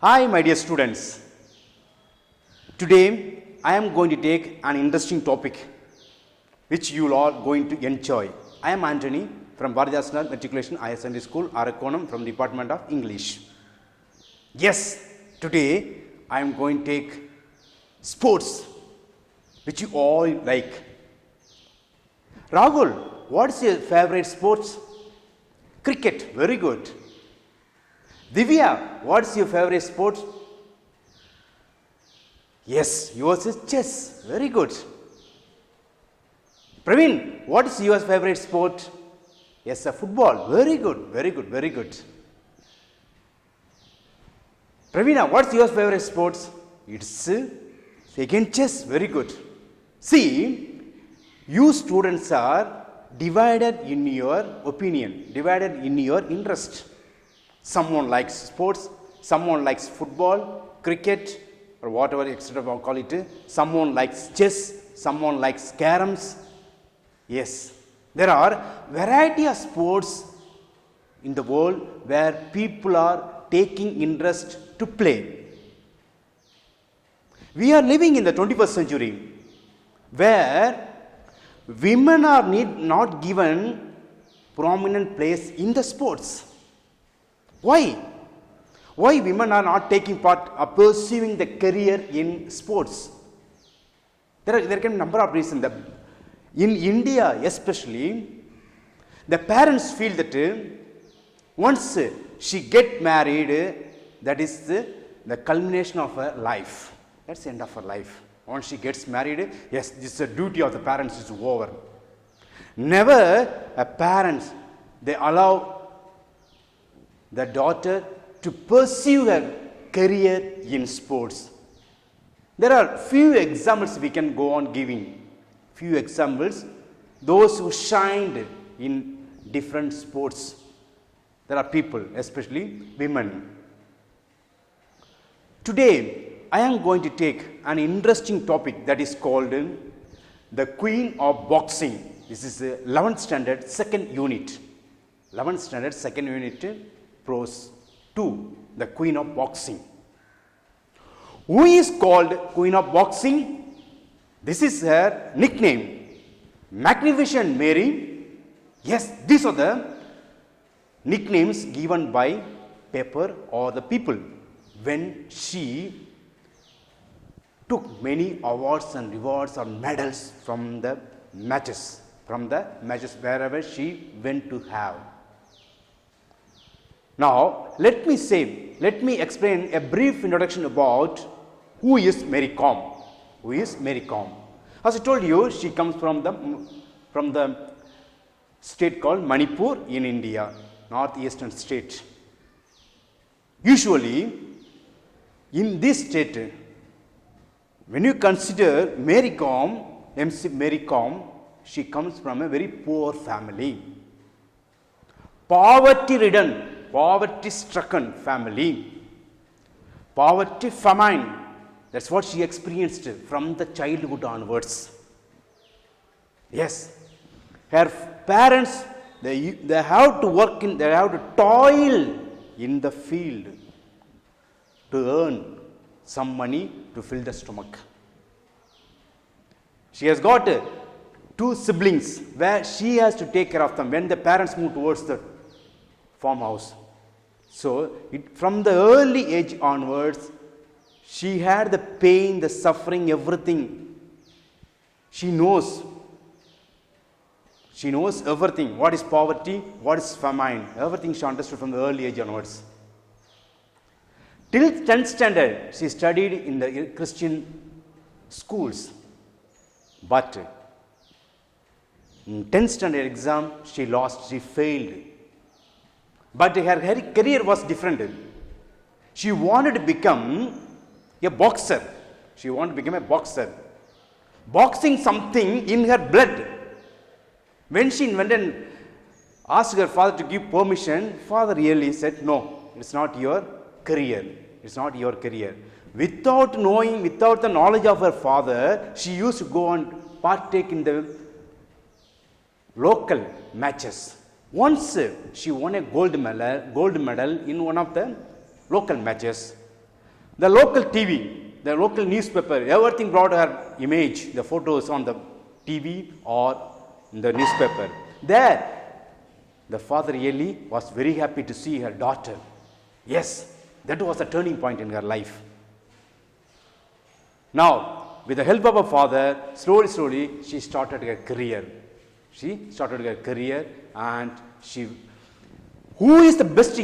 Hi, my dear students. Today I am going to take an interesting topic which you all are going to enjoy. I am Anthony from Bharadasana Matriculation Higher Secondary School, Arakonam, from the Department of English. Yes, today I am going to take sports which you all like. Rahul, what's your favorite sports? Cricket, very good. Divya, what's your favorite sport? Yes, yours is chess. Very good. Praveen, what is your favorite sport? Yes, football. Very good, very good, very good. Praveena, what's your favorite sports? It's again chess. Very good. See, you students are divided in your opinion, divided in your interest. Someone likes sports, someone likes football, cricket, or whatever etc. we call it. Someone likes chess, someone likes caroms. Yes, there are variety of sports in the world where people are taking interest to play. We are living in the 21st century where women are not given prominent place in the sports. Why? Why women are not taking part or pursuing the career in sports? There can be a number of reasons. In India especially, the parents feel that once she get married, that is the culmination of her life. That's the end of her life. Once she gets married, yes, this is the duty of the parents is over. Never a parents, they allow the daughter to pursue her career in sports. There are few examples we can go on giving. Few examples, those who shined in different sports. There are people, especially women. Today, I am going to take an interesting topic that is called the Queen of Boxing. This is 11th standard, second unit. 11th standard, second unit. Prose 2, the Queen of Boxing. Who is called Queen of Boxing? This is her nickname. Magnificent Mary. Yes, these are the nicknames given by paper or the people when she took many awards and rewards or medals from the matches wherever she went to have. Now, let me explain a brief introduction about who is Mary Kom. Who is Mary Kom? As I told you, she comes from the state called Manipur in India, northeastern state. Usually, in this state, when you consider Mary Kom, MC Mary Kom, she comes from a very poor family, poverty-ridden, poverty-stricken family, poverty, famine. That's what she experienced from the childhood onwards. Yes, her parents, they have to work in, they have to toil in the field to earn some money to fill the stomach. She has got two siblings where she has to take care of them when the parents move towards the farmhouse. So, from the early age onwards, she had the pain, the suffering, everything. She knows everything. What is poverty? What is famine? Everything she understood from the early age onwards. Till 10th standard, she studied in the Christian schools. But in 10th standard exam, she failed. But her career was different. She wanted to become a boxer. She wanted to become a boxer. Boxing something in her blood. When she went and asked her father to give permission, father really said, no, it's not your career. It's not your career. Without the knowledge of her father, she used to go and partake in the local matches. Once she won a gold medal in one of the local matches. The local TV, the local newspaper, everything brought her image, the photos on the TV or in the newspaper. There, the father really was very happy to see her daughter. Yes, that was a turning point in her life. Now, with the help of her father, slowly, she started her career. She started her career, and who is the best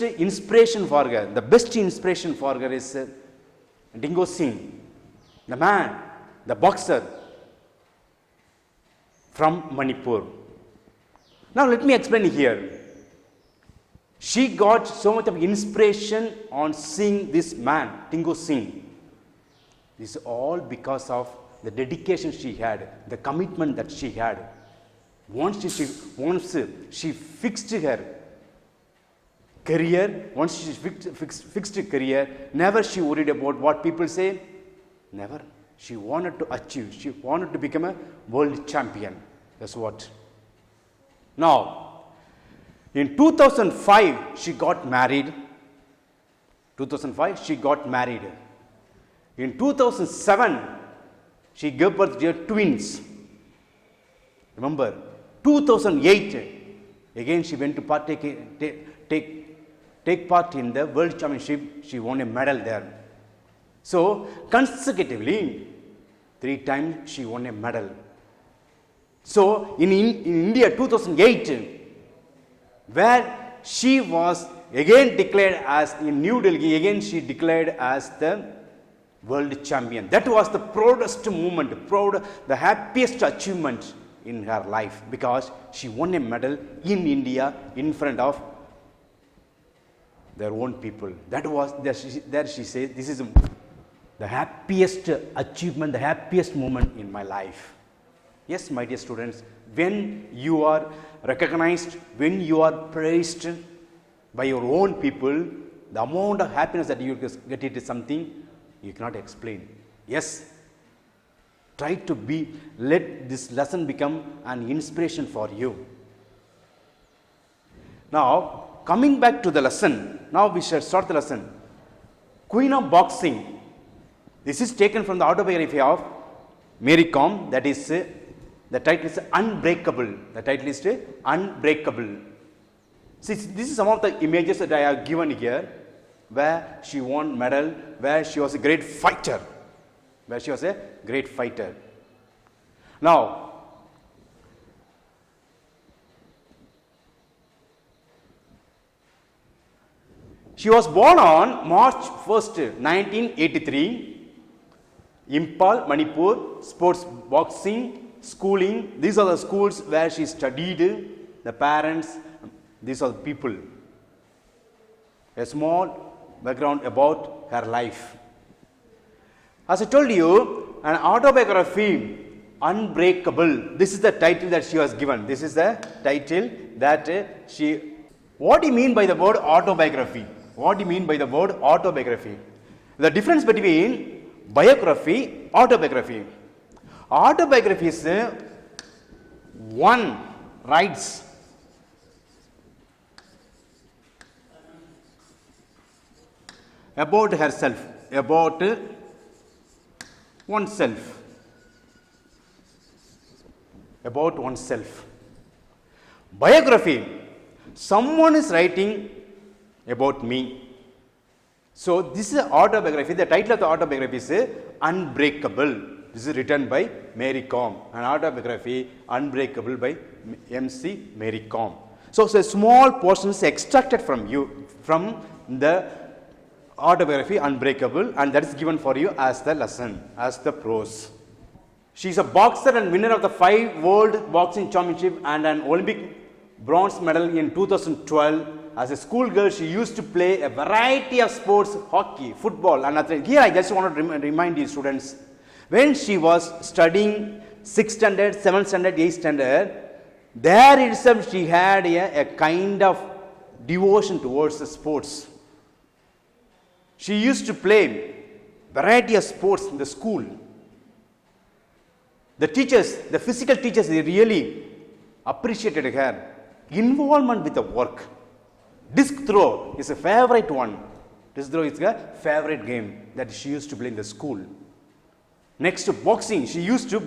inspiration for her? The best inspiration for her is Dingo Singh, the man, the boxer from Manipur. Now let me explain here. She got so much of inspiration on seeing this man, Dingo Singh. This is all because of the dedication she had, the commitment that she had. Once she fixed her career, once she fixed her career, never she worried about what people say. Never. She wanted to achieve. She wanted to become a world champion. That's what. Now, in 2005, she got married. 2005, she got married. In 2007, she gave birth to twins. Remember, 2008, again she went to take part in the World Championship. She won a medal there. So, consecutively, 3 times she won a medal. So, in India, 2008, where she was again declared as, in New Delhi, again she declared as the world champion. That was the proudest moment, the happiest achievement in her life, because she won a medal in India in front of their own people. That was, there she says, this is the happiest achievement, the happiest moment in my life. Yes, my dear students, when you are recognized, when you are praised by your own people, the amount of happiness that you get, it is something you cannot explain. Yes, try to let this lesson become an inspiration for you. Now, coming back to the lesson, now we shall start the lesson. Queen of Boxing. This is taken from the autobiography of Mary Kom, that is, the title is Unbreakable. The title is Unbreakable. See, this is some of the images that I have given here, where she won medal, where she was a great fighter. Now, she was born on March 1st, 1983. Impal, Manipur, sports, boxing, schooling. These are the schools where she studied. The parents, these are the people. A small background about her life. As I told you, an autobiography, Unbreakable. This is the title that she was given. This is the title that she. What do you mean by the word autobiography? What do you mean by the word autobiography? The difference between biography, autobiography. Autobiography is one writes about herself, about oneself, about oneself. Biography, someone is writing about me. So, this is autobiography. The title of the autobiography is Unbreakable. This is written by Mary Kom. An autobiography, Unbreakable, by MC Mary Kom. So, a small portion is extracted from the autobiography Unbreakable, and that is given for you as the lesson, as the prose. She is a boxer and winner of the 5 World Boxing Championship and an Olympic bronze medal in 2012. As a schoolgirl, she used to play a variety of sports, hockey, football, and athletics. Here I just want to remind you students, when she was studying 6th standard, 7th standard, 8th standard, there itself she had a kind of devotion towards the sports. She used to play variety of sports in the school. The teachers, the physical teachers, they really appreciated her involvement with the work. Disc throw is a favorite one Disc throw is a favorite game that she used to play in the school. Next to boxing, she used to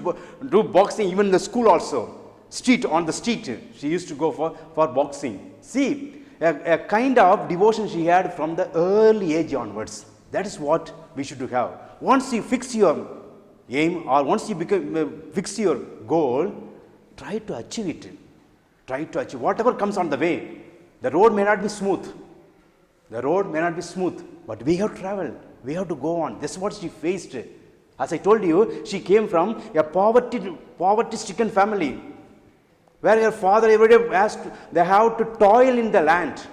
do boxing even in the school also. On the street, she used to go for boxing. See, a kind of devotion she had from the early age onwards. That is what we should have. Once you fix your aim or once you fix your goal, try to achieve it. Try to achieve whatever comes on the way. The road may not be smooth. The road may not be smooth, but we have traveled. We have to go on. This is what she faced. As I told you, she came from a poverty-stricken family, where her father every day they have to toil in the land.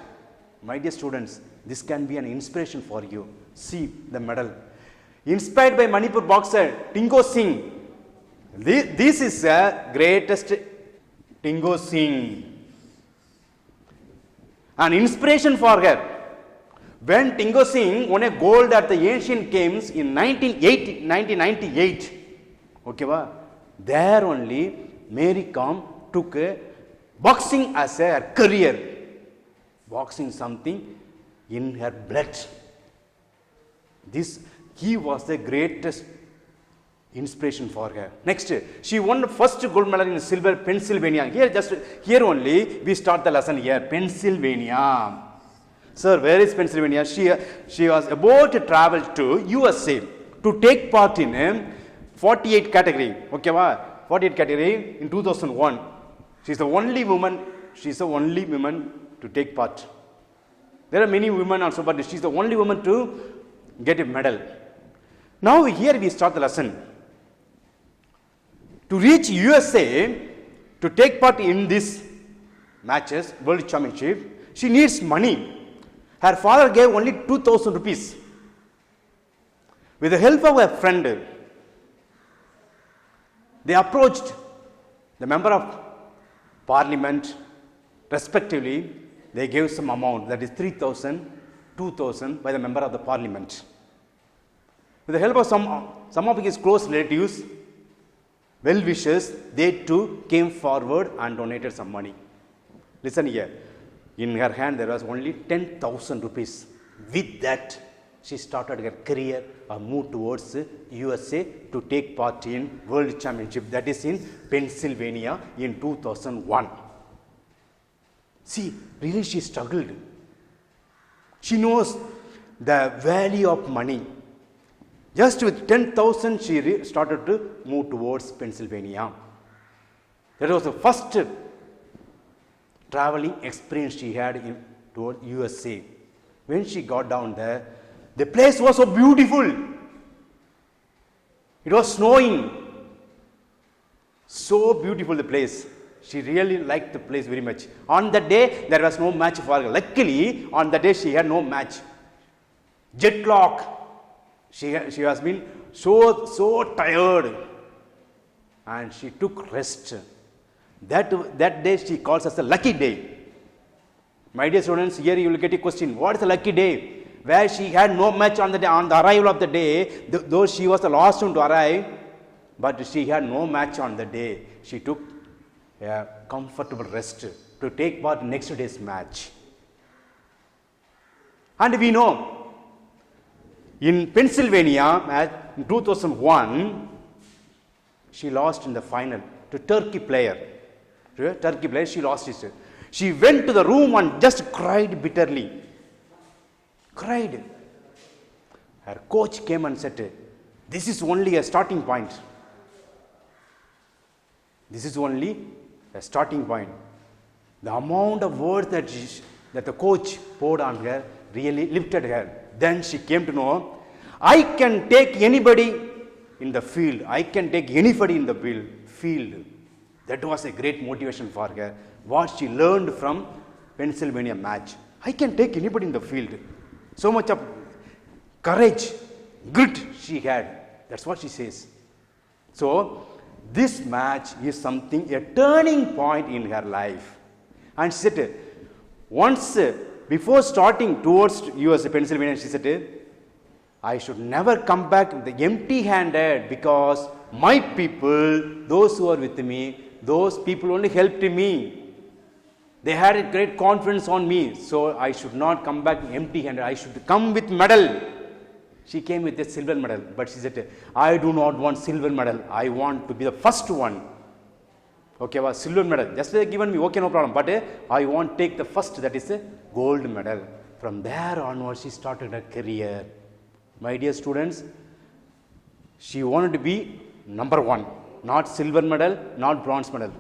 My dear students, this can be an inspiration for you. See the medal. Inspired by Manipur boxer Tingo Singh. This is the greatest Tingo Singh. An inspiration for her. When Tingo Singh won a gold at the Asian Games in 1998, okay, there only Mary Kom took boxing as a career. Boxing something in her blood. He was the greatest inspiration for her. Next, she won the first gold medal in silver, Pennsylvania. Here only we start the lesson here. Pennsylvania. Sir, where is Pennsylvania? She was about to travel to USA to take part in 48 category. Okay, 48 category in 2001. She's the only woman to take part. There are many women also, but she's the only woman to get a medal. Now here we start the lesson. To reach USA to take part in these matches, World Championship, she needs money. Her father gave only 2,000 rupees. With the help of a friend, they approached the member of parliament, respectively. They gave some amount, that is 3,000, 2,000 by the member of the parliament. With the help of some of his close relatives, well-wishers, they too came forward and donated some money. Listen here. In her hand, there was only 10,000 rupees. With that, she started her career or moved towards USA to take part in World Championship, that is in Pennsylvania in 2001. See, really she struggled. She knows the value of money. Just with 10,000, she started to move towards Pennsylvania. That was the first traveling experience she had toward USA. When she got down there, the place was so beautiful. It was snowing. So beautiful the place. She really liked the place very much. On that day, there was no match for her. Luckily, on that day, she had no match. Jet lag. She has been so tired. And she took rest. That day she calls us a lucky day. My dear students, here you will get a question. What is a lucky day? Where she had no match on the day, on the arrival of the day, though she was the last one to arrive, but she had no match on the day. She took a comfortable rest to take part in next day's match. And we know, in Pennsylvania, in 2001, she lost in the final to Turkey player. She lost it. She went to the room and just cried bitterly. Cried. Her coach came and said, "This is only a starting point. This is only a starting point." The amount of words that the coach poured on her really lifted her. Then she came to know, I can take anybody in the field. I can take anybody in the field. That was a great motivation for her. What she learned from Pennsylvania match. I can take anybody in the field. So much of courage, grit she had. That's what she says. So, this match is something, a turning point in her life. And she said, once before starting towards USA, Pennsylvania, she said, I should never come back empty-handed because my people, those who are with me, those people only helped me. They had a great confidence on me, so I should not come back empty-handed. I should come with medal. She came with a silver medal, but she said, I do not want silver medal. I want to be the first one. Okay, well, silver medal. Just they given me, okay, no problem. But I want to take the first, that is a gold medal. From there onwards, she started her career. My dear students, she wanted to be number one, not silver medal, not bronze medal.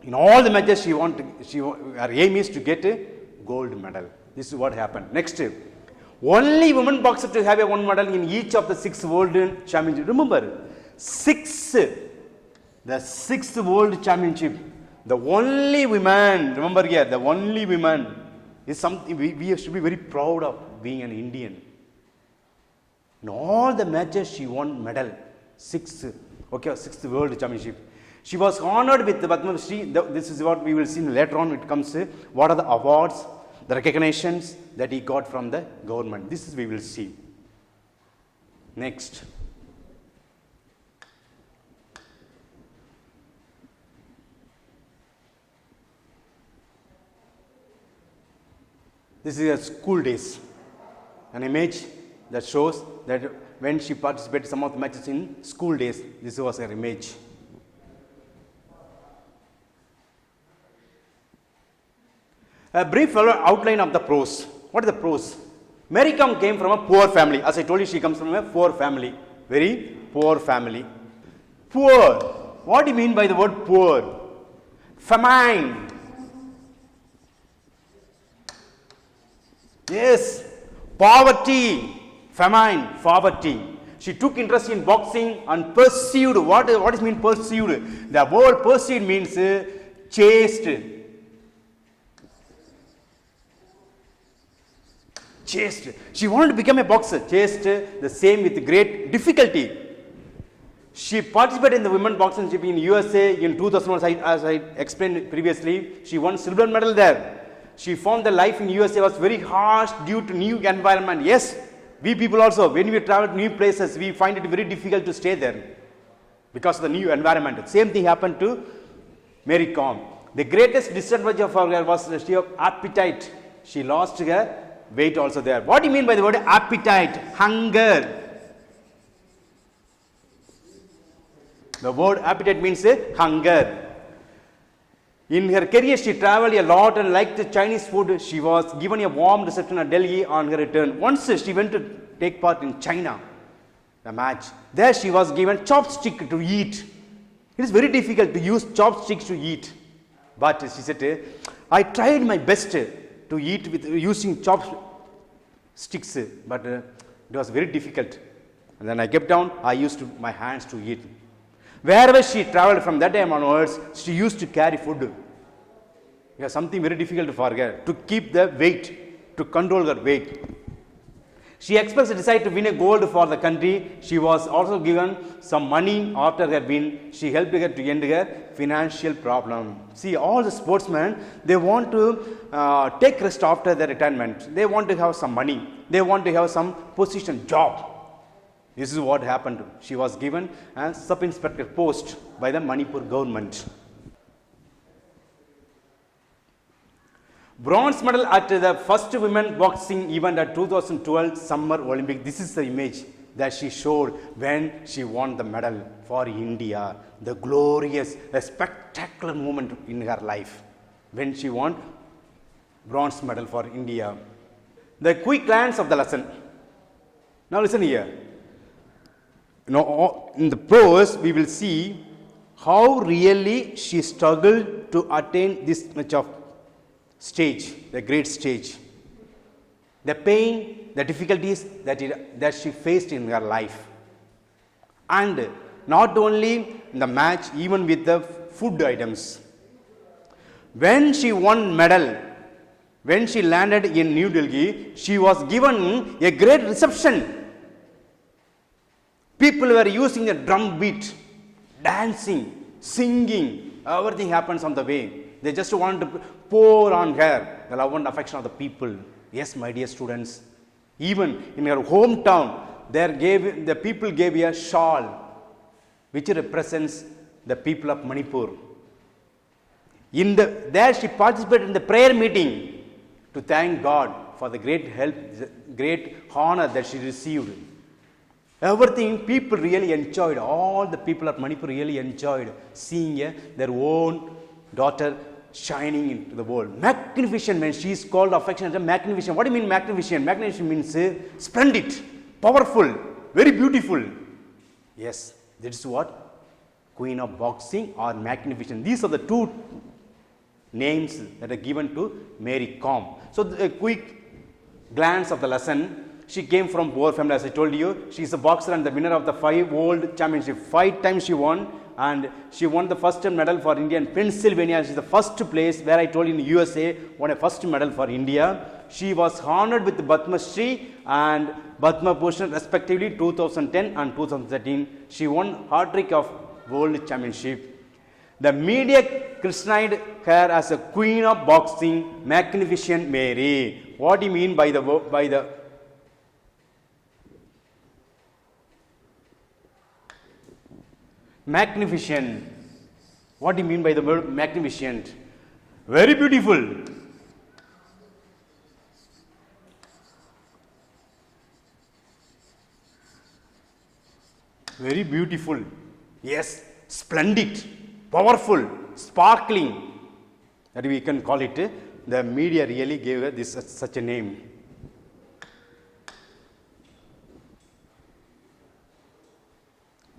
In all the matches, her aim is to get a gold medal. This is what happened. Next, only women boxer to have a one medal in each of the 6 world championships. Remember, 6, the 6th world championship. The only women, remember here, the only women is something we should be very proud of being an Indian. In all the matches, she won medal. 6th world championship. She was honored with the Padma Shri. This is what we will see later on. It comes what are the awards, the recognitions that he got from the government. This is we will see. Next. This is her school days. An image that shows that when she participated some of the matches in school days, this was her image. A brief outline of the pros. What is the pros? Mary Kom came from a poor family. As I told you, she comes from a poor family. Very poor family. Poor. What do you mean by the word poor? Famine. Yes. Poverty. Famine. Poverty. She took interest in boxing and pursued. What does mean pursued? The word pursued means chased. Chased. She wanted to become a boxer. Chased the same with great difficulty. She participated in the women boxing championship in USA in 2001. As I explained previously, she won silver medal there. She found the life in USA was very harsh due to new environment. Yes, we people also, when we travel to new places, we find it very difficult to stay there because of the new environment. Same thing happened to Mary Kom. The greatest disadvantage of her was her appetite. She lost her weight also there. What do you mean by the word appetite? Hunger. The word appetite means hunger. In her career, she traveled a lot and liked the Chinese food. She was given a warm reception at Delhi on her return. Once she went to take part in China, the match. There she was given chopstick to eat. It is very difficult to use chopsticks to eat. But she said, I tried my best to eat with using chopsticks, but it was very difficult. And then I kept down, I used my hands to eat. Wherever she traveled from that time onwards, she used to carry food. It was something very difficult for her to keep the weight, to control her weight. She expressed a desire to win a gold for the country. She was also given some money after her win. She helped her to end her financial problem. See, all the sportsmen, they want to take rest after their retirement. They want to have some money. They want to have some position, job. This is what happened. She was given a sub-inspector post by the Manipur government. Bronze medal at the first women boxing event at 2012 Summer Olympic. This is the image that she showed when she won the medal for India. The glorious, the spectacular moment in her life when she won bronze medal for India. The quick glance of the lesson. Now listen here. In the pros, we will see how really she struggled to attain this much of stage, the great stage. The pain, the difficulties that she faced in her life. And not only in the match, even with the food items. When she won medal, when she landed in New Delhi, she was given a great reception. People were using a drum beat, dancing, singing, everything happens on the way. They just want to pour on her the love and affection of the people. Yes, my dear students, even in her hometown, the people gave a shawl which represents the people of Manipur. There she participated in the prayer meeting to thank God for the great help, great honor that she received. Everything people really enjoyed. All the people of Manipur really enjoyed seeing their own daughter shining into the world. Magnificent, when she is called affectionately magnificent. What do you mean magnificent? Magnificent means splendid, powerful, very beautiful. Yes, that is what Queen of Boxing or magnificent. These are the two names that are given to Mary Kom. So a quick glance of the lesson. She came from poor family, as I told you. She is a boxer and the winner of the 5 world championship. 5 times she won, and she won the first medal for India in Pennsylvania. She is the first place where I told you in the USA won a first medal for India. She was honored with Padma Shri and Padma Bhushan respectively 2010 and 2013. She won hat-trick of world championship. The media christened her as a queen of boxing, magnificent Mary. What do you mean by the magnificent? What do you mean by the word magnificent? Very beautiful. Very beautiful. Yes, splendid, powerful, sparkling. That we can call it. The media really gave her this such a name.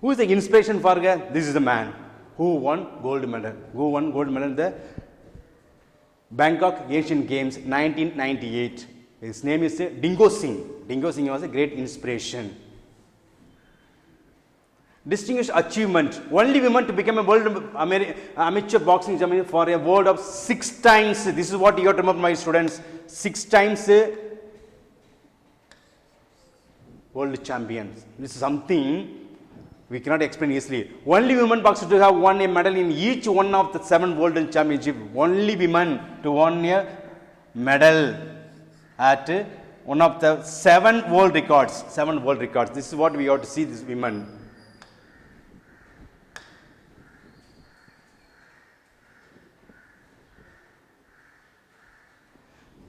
Who is the inspiration for her? This is the man who won gold medal. Who won gold medal in the Bangkok Asian Games 1998. His name is Dingo Singh. Dingo Singh was a great inspiration. Distinguished achievement. Only woman to become a world amateur boxing champion for a world of 6 times. This is what you have to remember, my students. 6 times world champions. This is something we cannot explain easily. Only women boxers to have won a medal in each one of the 7 world championship. Only women to won a medal at one of the 7 world records. 7 world records. This is what we ought to see, these women.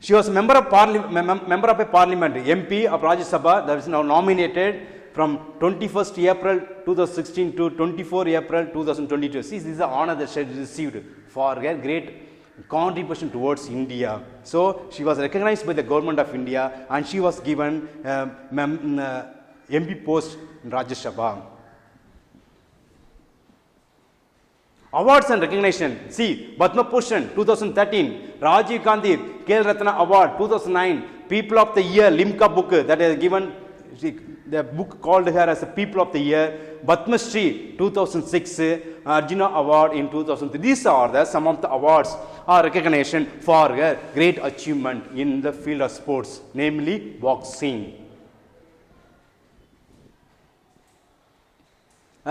She was member of a parliament, MP of Rajya Sabha, that is now nominated from 21st April 2016 to 24 April 2022. See, this is the honor that she received for her great contribution towards India. So, she was recognized by the government of India and she was given MP post in Rajya Sabha. Awards and recognition. See, Padma Bhushan 2013, Rajiv Gandhi Khel Ratna Award 2009, People of the Year Limca book that is given. The book called her as a People of the Year. Padma Shri 2006, Arjuna Award in 2003. These are some of the awards or recognition for her great achievement in the field of sports, namely boxing.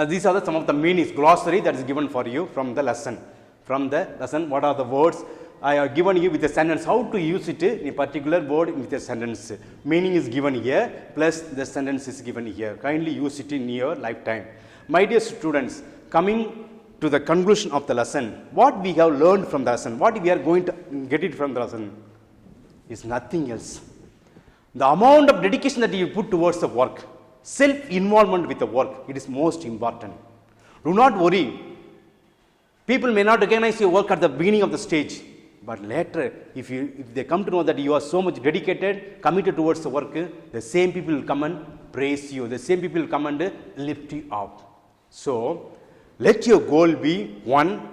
These are some of the meanings, glossary that is given for you from the lesson. From the lesson, what are the words? I have given you with a sentence, how to use it in a particular word with a sentence. Meaning is given here, plus the sentence is given here. Kindly use it in your lifetime. My dear students, coming to the conclusion of the lesson, what we have learned from the lesson, what we are going to get it from the lesson is nothing else. The amount of dedication that you put towards the work, self-involvement with the work, it is most important. Do not worry. People may not recognize your work at the beginning of the stage, but later, if they come to know that you are so much dedicated, committed towards the work, the same people will come and praise you. The same people will come and lift you up. So, let your goal be one.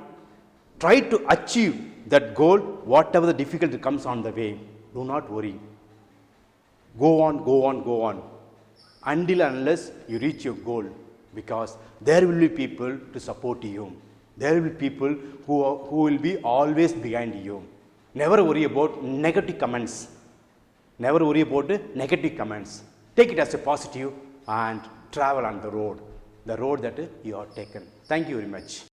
Try to achieve that goal, whatever the difficulty comes on the way. Do not worry. Go on, go on, go on. Until and unless you reach your goal, because there will be people to support you. There will be people who will be always behind you. Never worry about negative comments. Never worry about negative comments. Take it as a positive and travel on the road that you have taken. Thank you very much.